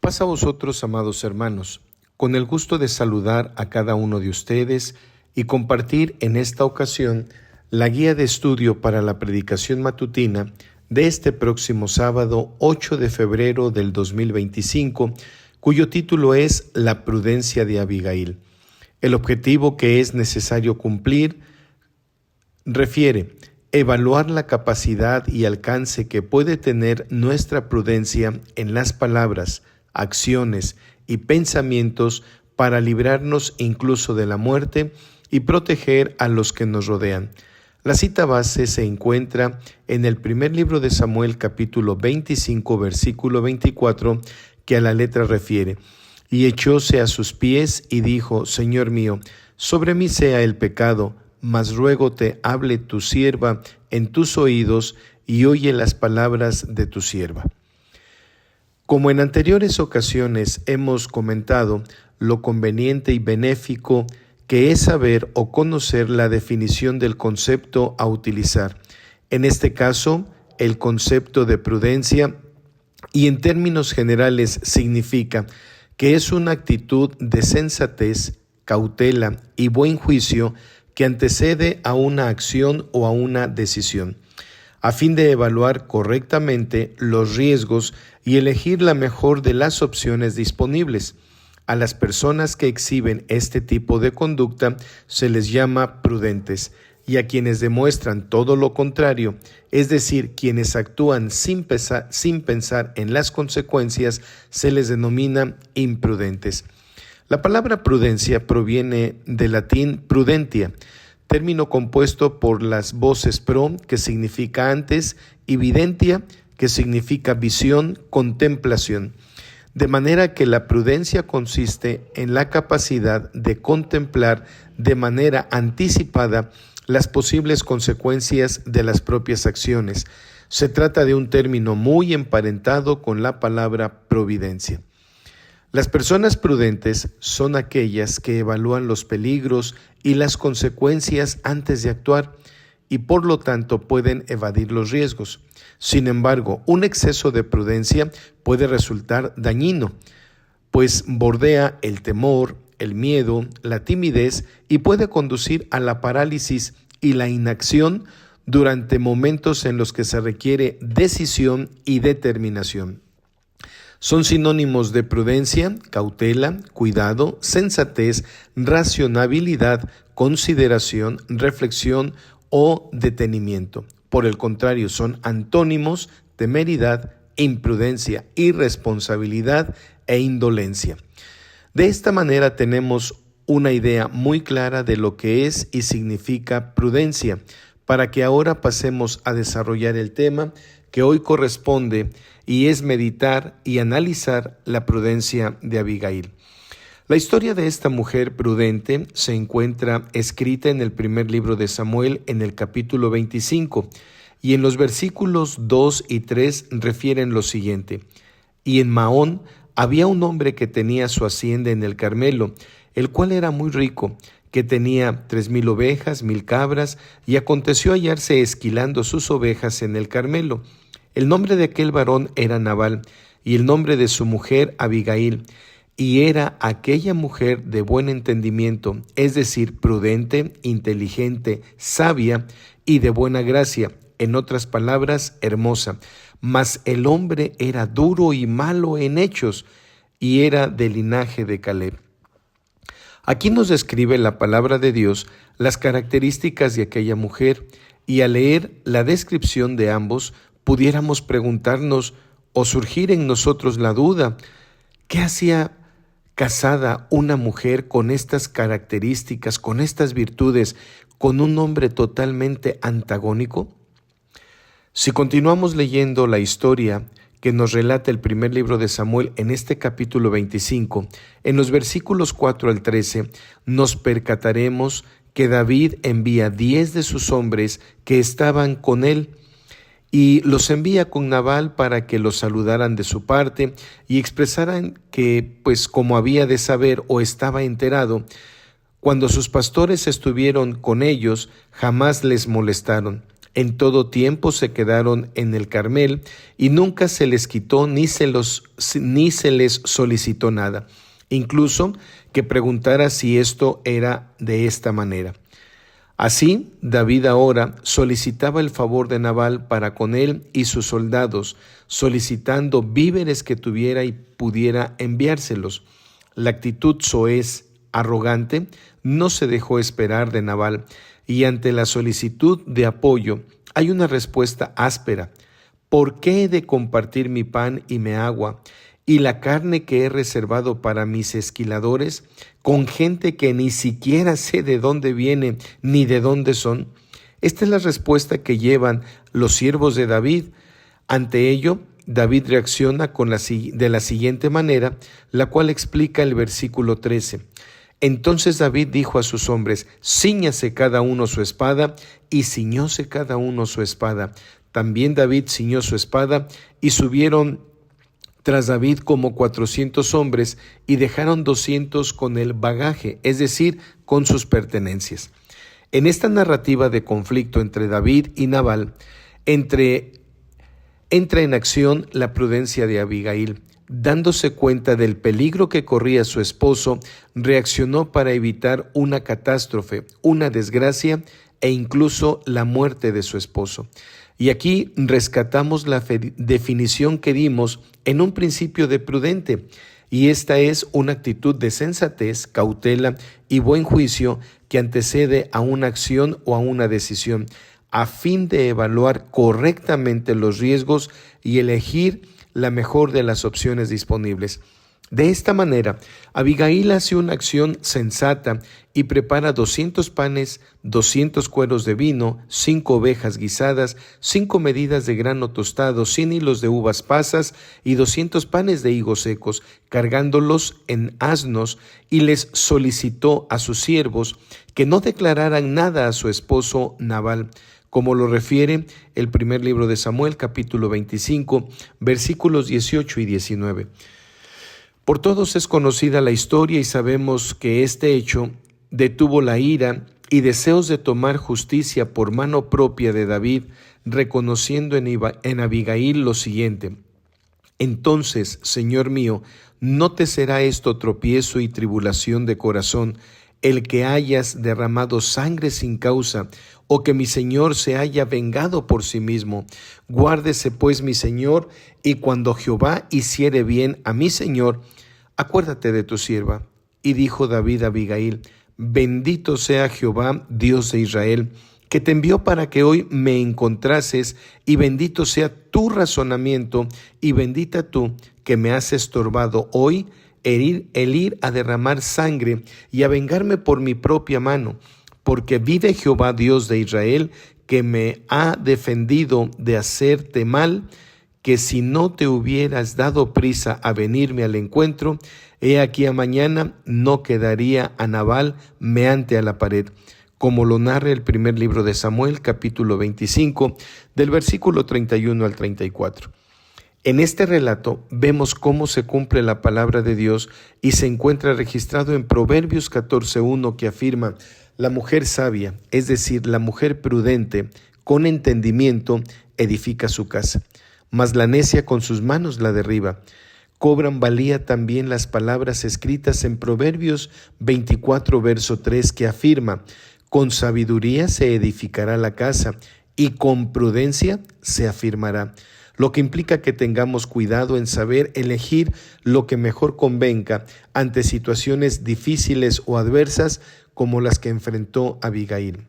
paz a vosotros, amados hermanos, con el gusto de saludar a cada uno de ustedes y compartir en esta ocasión la guía de estudio para la predicación matutina de este próximo sábado 8 de febrero del 2025, cuyo título es La prudencia de Abigail. El objetivo que es necesario cumplir refiere evaluar la capacidad y alcance que puede tener nuestra prudencia en las palabras, acciones y pensamientos para librarnos incluso de la muerte y proteger a los que nos rodean. La cita base se encuentra en el primer libro de Samuel, capítulo 25, versículo 24, que a la letra refiere: y echóse a sus pies y dijo: Señor mío, sobre mí sea el pecado, mas ruégote hable tu sierva en tus oídos y oye las palabras de tu sierva. Como en anteriores ocasiones hemos comentado, lo conveniente y benéfico que es saber o conocer la definición del concepto a utilizar. En este caso, el concepto de prudencia, y en términos generales significa que es una actitud de sensatez, cautela y buen juicio que antecede a una acción o a una decisión, a fin de evaluar correctamente los riesgos y elegir la mejor de las opciones disponibles. A las personas que exhiben este tipo de conducta se les llama prudentes, y a quienes demuestran todo lo contrario, es decir, quienes actúan sin pensar en las consecuencias, se les denomina imprudentes. La palabra prudencia proviene del latín prudentia, término compuesto por las voces pro, que significa antes, y videntia, que significa visión, contemplación. De manera que la prudencia consiste en la capacidad de contemplar de manera anticipada las posibles consecuencias de las propias acciones. Se trata de un término muy emparentado con la palabra providencia. Las personas prudentes son aquellas que evalúan los peligros y las consecuencias antes de actuar y por lo tanto pueden evadir los riesgos. Sin embargo, un exceso de prudencia puede resultar dañino, pues bordea el temor, el miedo, la timidez y puede conducir a la parálisis y la inacción durante momentos en los que se requiere decisión y determinación. Son sinónimos de prudencia, cautela, cuidado, sensatez, racionalidad, consideración, reflexión o detenimiento. Por el contrario, son antónimos: temeridad, imprudencia, irresponsabilidad e indolencia. De esta manera tenemos una idea muy clara de lo que es y significa prudencia, para que ahora pasemos a desarrollar el tema que hoy corresponde, y es meditar y analizar la prudencia de Abigail. La historia de esta mujer prudente se encuentra escrita en el primer libro de Samuel, en el capítulo 25, y en los versículos 2 y 3 refieren lo siguiente: y en Maón había un hombre que tenía su hacienda en el Carmelo, el cual era muy rico, que tenía 3,000 ovejas, 1,000 cabras, y aconteció hallarse esquilando sus ovejas en el Carmelo. El nombre de aquel varón era Nabal, y el nombre de su mujer Abigail, y era aquella mujer de buen entendimiento, es decir, prudente, inteligente, sabia y de buena gracia, en otras palabras, hermosa. Mas el hombre era duro y malo en hechos, y era del linaje de Caleb. Aquí nos describe la palabra de Dios las características de aquella mujer, y al leer la descripción de ambos, pudiéramos preguntarnos o surgir en nosotros la duda: ¿qué hacía casada una mujer con estas características, con estas virtudes, con un hombre totalmente antagónico? Si continuamos leyendo la historia que nos relata el primer libro de Samuel en este capítulo 25, en los versículos 4 al 13, nos percataremos que David envía 10 de sus hombres que estaban con él, y los envía con Nabal para que los saludaran de su parte y expresaran que, pues como había de saber o estaba enterado, cuando sus pastores estuvieron con ellos, jamás les molestaron. En todo tiempo se quedaron en el Carmel y nunca se les quitó ni se les solicitó nada, incluso que preguntara si esto era de esta manera. Así, David ahora solicitaba el favor de Nabal para con él y sus soldados, solicitando víveres que tuviera y pudiera enviárselos. La actitud soez, arrogante, no se dejó esperar de Nabal, y ante la solicitud de apoyo hay una respuesta áspera. ¿Por qué he de compartir mi pan y mi agua y la carne que he reservado para mis esquiladores con gente que ni siquiera sé de dónde viene ni de dónde son? Esta es la respuesta que llevan los siervos de David. Ante ello, David reacciona de la siguiente manera, la cual explica el versículo 13. Entonces David dijo a sus hombres: «Cíñase cada uno su espada», y ciñóse cada uno su espada. También David ciñó su espada, y subieron tras David como 400 hombres, y dejaron 200 con el bagaje, es decir, con sus pertenencias. En esta narrativa de conflicto entre David y Nabal, entra en acción la prudencia de Abigail. Dándose cuenta del peligro que corría su esposo, reaccionó para evitar una catástrofe, una desgracia e incluso la muerte de su esposo. Y aquí rescatamos la definición que dimos en un principio de prudente, y esta es una actitud de sensatez, cautela y buen juicio que antecede a una acción o a una decisión, a fin de evaluar correctamente los riesgos y elegir la mejor de las opciones disponibles. De esta manera, Abigail hace una acción sensata y prepara 200 panes, 200 cueros de vino, 5 ovejas guisadas, 5 medidas de grano tostado, 100 hilos de uvas pasas y 200 panes de higos secos, cargándolos en asnos, y les solicitó a sus siervos que no declararan nada a su esposo Nabal, como lo refiere el primer libro de Samuel, capítulo 25, versículos 18 y 19. Por todos es conocida la historia y sabemos que este hecho detuvo la ira y deseos de tomar justicia por mano propia de David, reconociendo en Abigail lo siguiente: «Entonces, Señor mío, ¿no te será esto tropiezo y tribulación de corazón, el que hayas derramado sangre sin causa, o que mi Señor se haya vengado por sí mismo? Guárdese pues mi Señor, y cuando Jehová hiciere bien a mi Señor, acuérdate de tu sierva». Y dijo David a Abigail: «Bendito sea Jehová, Dios de Israel, que te envió para que hoy me encontrases, y bendito sea tu razonamiento, y bendita tú que me has estorbado hoy el ir a derramar sangre y a vengarme por mi propia mano, porque vive Jehová Dios de Israel, que me ha defendido de hacerte mal, que si no te hubieras dado prisa a venirme al encuentro, he aquí a mañana no quedaría a Nabal meante a la pared», como lo narra el primer libro de Samuel, capítulo 25, del versículo 31 al 34. En este relato vemos cómo se cumple la palabra de Dios y se encuentra registrado en Proverbios 14:1, que afirma: «La mujer sabia, es decir, la mujer prudente, con entendimiento, edifica su casa, mas la necia con sus manos la derriba». Cobran valía también las palabras escritas en Proverbios 24, verso 3, que afirma: «Con sabiduría se edificará la casa, y con prudencia se afirmará», lo que implica que tengamos cuidado en saber elegir lo que mejor convenga ante situaciones difíciles o adversas como las que enfrentó Abigail.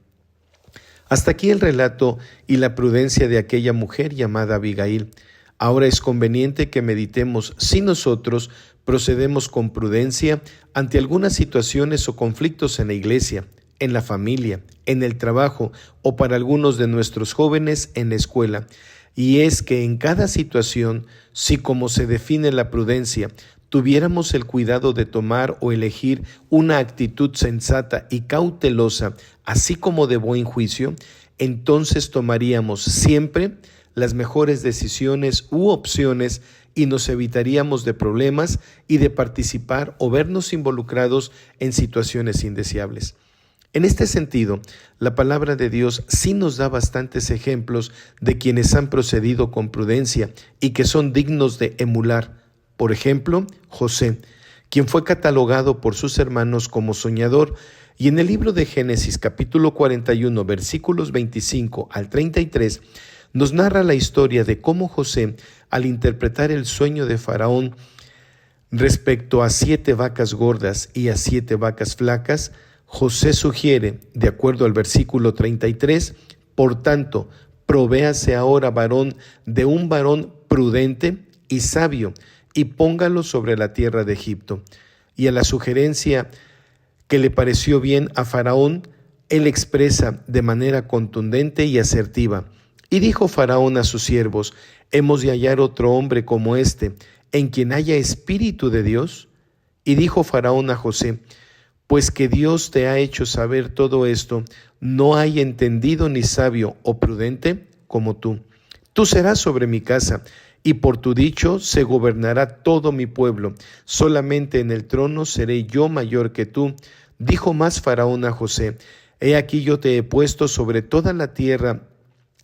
Hasta aquí el relato y la prudencia de aquella mujer llamada Abigail. Ahora es conveniente que meditemos si nosotros procedemos con prudencia ante algunas situaciones o conflictos en la iglesia, en la familia, en el trabajo o para algunos de nuestros jóvenes en la escuela. Y es que en cada situación, si como se define la prudencia, tuviéramos el cuidado de tomar o elegir una actitud sensata y cautelosa, así como de buen juicio, entonces tomaríamos siempre las mejores decisiones u opciones y nos evitaríamos de problemas y de participar o vernos involucrados en situaciones indeseables. En este sentido, la palabra de Dios sí nos da bastantes ejemplos de quienes han procedido con prudencia y que son dignos de emular. Por ejemplo, José, quien fue catalogado por sus hermanos como soñador, y en el libro de Génesis capítulo 41 versículos 25 al 33 nos narra la historia de cómo José, al interpretar el sueño de Faraón respecto a 7 vacas gordas y a 7 vacas flacas, José sugiere, de acuerdo al versículo 33, por tanto, provéase ahora varón de un varón prudente y sabio, y póngalo sobre la tierra de Egipto. Y a la sugerencia que le pareció bien a Faraón, él expresa de manera contundente y asertiva: y dijo Faraón a sus siervos: ¿hemos de hallar otro hombre como este, en quien haya espíritu de Dios? Y dijo Faraón a José: pues que Dios te ha hecho saber todo esto, no hay entendido ni sabio o prudente como tú. Tú serás sobre mi casa, y por tu dicho se gobernará todo mi pueblo. Solamente en el trono seré yo mayor que tú. Dijo más Faraón a José: he aquí yo te he puesto sobre toda la tierra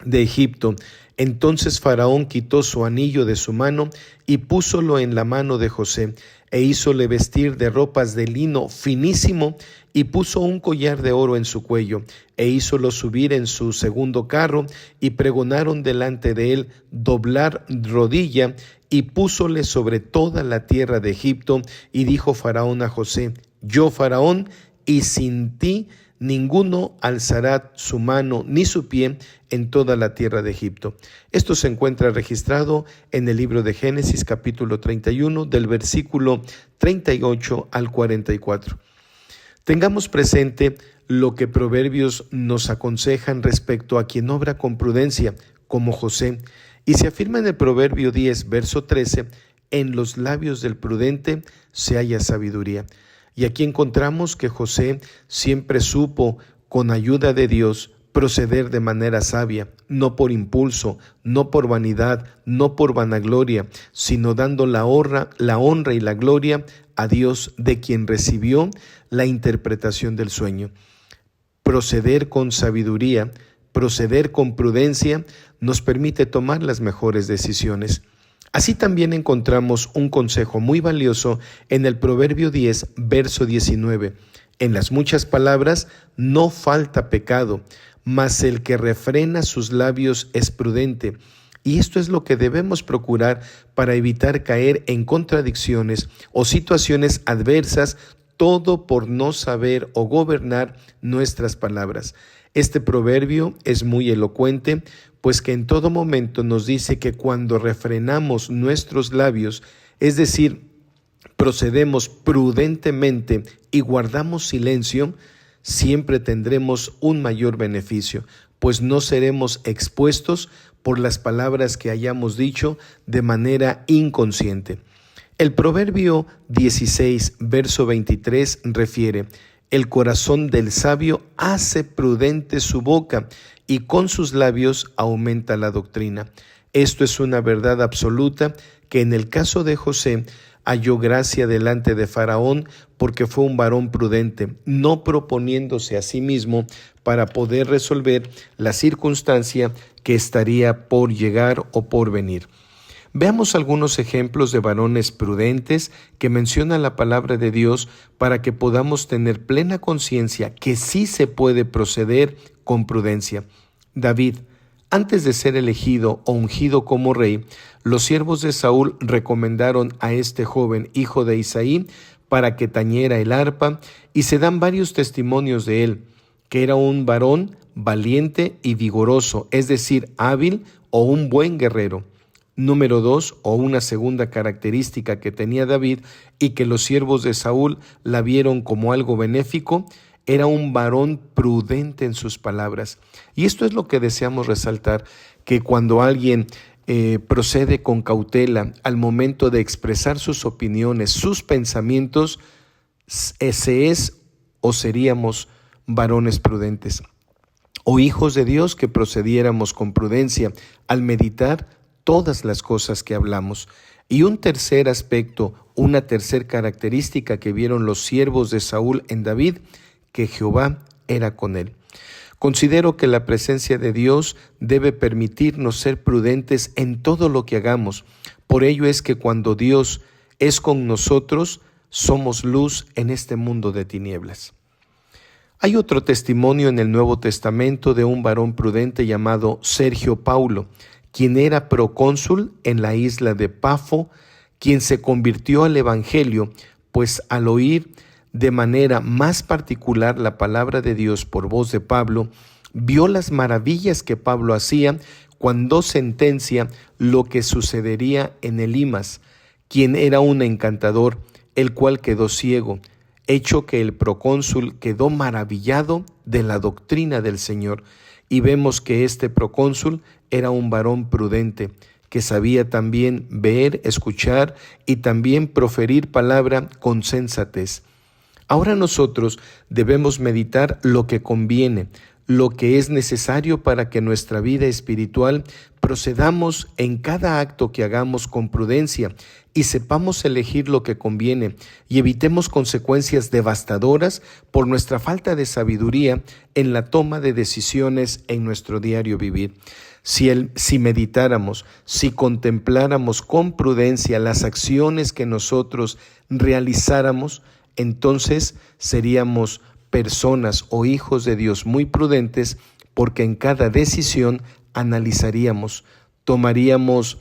de Egipto. Entonces Faraón quitó su anillo de su mano y púsolo en la mano de José, e hízole vestir de ropas de lino finísimo, y puso un collar de oro en su cuello, e hízolo subir en su segundo carro, y pregonaron delante de él doblar rodilla, y púsole sobre toda la tierra de Egipto. Y dijo Faraón a José: yo, Faraón, y sin ti ninguno alzará su mano ni su pie en toda la tierra de Egipto. Esto se encuentra registrado en el libro de Génesis capítulo 31 del versículo 38 al 44. Tengamos presente lo que Proverbios nos aconsejan respecto a quien obra con prudencia, como José, y se afirma en el Proverbio 10, verso 13, en los labios del prudente se halla sabiduría. Y aquí encontramos que José siempre supo, con ayuda de Dios, proceder de manera sabia, no por impulso, no por vanidad, no por vanagloria, sino dando la honra y la gloria a Dios, de quien recibió la interpretación del sueño. Proceder con sabiduría, proceder con prudencia, nos permite tomar las mejores decisiones. Así también encontramos un consejo muy valioso en el Proverbio 10, verso 19. En las muchas palabras no falta pecado, mas el que refrena sus labios es prudente. Y esto es lo que debemos procurar para evitar caer en contradicciones o situaciones adversas, todo por no saber o gobernar nuestras palabras. Este proverbio es muy elocuente, pues que en todo momento nos dice que cuando refrenamos nuestros labios, es decir, procedemos prudentemente y guardamos silencio, siempre tendremos un mayor beneficio, pues no seremos expuestos por las palabras que hayamos dicho de manera inconsciente. El Proverbio 16, verso 23 refiere: el corazón del sabio hace prudente su boca, y con sus labios aumenta la doctrina. Esto es una verdad absoluta que en el caso de José halló gracia delante de Faraón, porque fue un varón prudente, no proponiéndose a sí mismo para poder resolver la circunstancia que estaría por llegar o por venir. Veamos algunos ejemplos de varones prudentes que menciona la palabra de Dios para que podamos tener plena conciencia que sí se puede proceder con prudencia. David, antes de ser elegido o ungido como rey, los siervos de Saúl recomendaron a este joven hijo de Isaí para que tañera el arpa, y se dan varios testimonios de él, que era un varón valiente y vigoroso, es decir, hábil o un buen guerrero. Número 2, o una segunda característica que tenía David y que los siervos de Saúl la vieron como algo benéfico, era un varón prudente en sus palabras. Y esto es lo que deseamos resaltar, que cuando alguien procede con cautela al momento de expresar sus opiniones, sus pensamientos, ese es o seríamos varones prudentes, o hijos de Dios que procediéramos con prudencia al meditar todas las cosas que hablamos. Y un tercer aspecto, una tercer característica que vieron los siervos de Saúl en David, que Jehová era con él. Considero que la presencia de Dios debe permitirnos ser prudentes en todo lo que hagamos. Por ello es que cuando Dios es con nosotros, somos luz en este mundo de tinieblas. Hay otro testimonio en el Nuevo Testamento de un varón prudente llamado Sergio Paulo, quien era procónsul en la isla de Pafo, quien se convirtió al Evangelio, pues al oír de manera más particular la palabra de Dios por voz de Pablo, vio las maravillas que Pablo hacía cuando sentencia lo que sucedería en Elimas, quien era un encantador, el cual quedó ciego, hecho que el procónsul quedó maravillado de la doctrina del Señor. Y vemos que este procónsul era un varón prudente, que sabía también ver, escuchar y también proferir palabra con sensatez. Ahora nosotros debemos meditar lo que conviene, lo que es necesario para que nuestra vida espiritual procedamos en cada acto que hagamos con prudencia y sepamos elegir lo que conviene y evitemos consecuencias devastadoras por nuestra falta de sabiduría en la toma de decisiones en nuestro diario vivir. Si meditáramos, si contempláramos con prudencia las acciones que nosotros realizáramos, entonces seríamos personas o hijos de Dios muy prudentes, porque en cada decisión analizaríamos, tomaríamos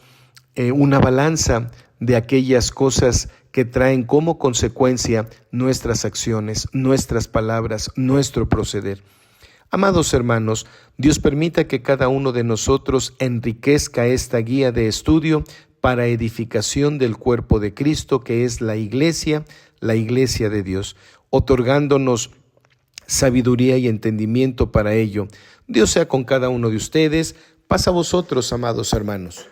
una balanza de aquellas cosas que traen como consecuencia nuestras acciones, nuestras palabras, nuestro proceder. Amados hermanos, Dios permita que cada uno de nosotros enriquezca esta guía de estudio para edificación del cuerpo de Cristo, que es la iglesia de Dios, otorgándonos sabiduría y entendimiento para ello. Dios sea con cada uno de ustedes. Paz a vosotros, amados hermanos.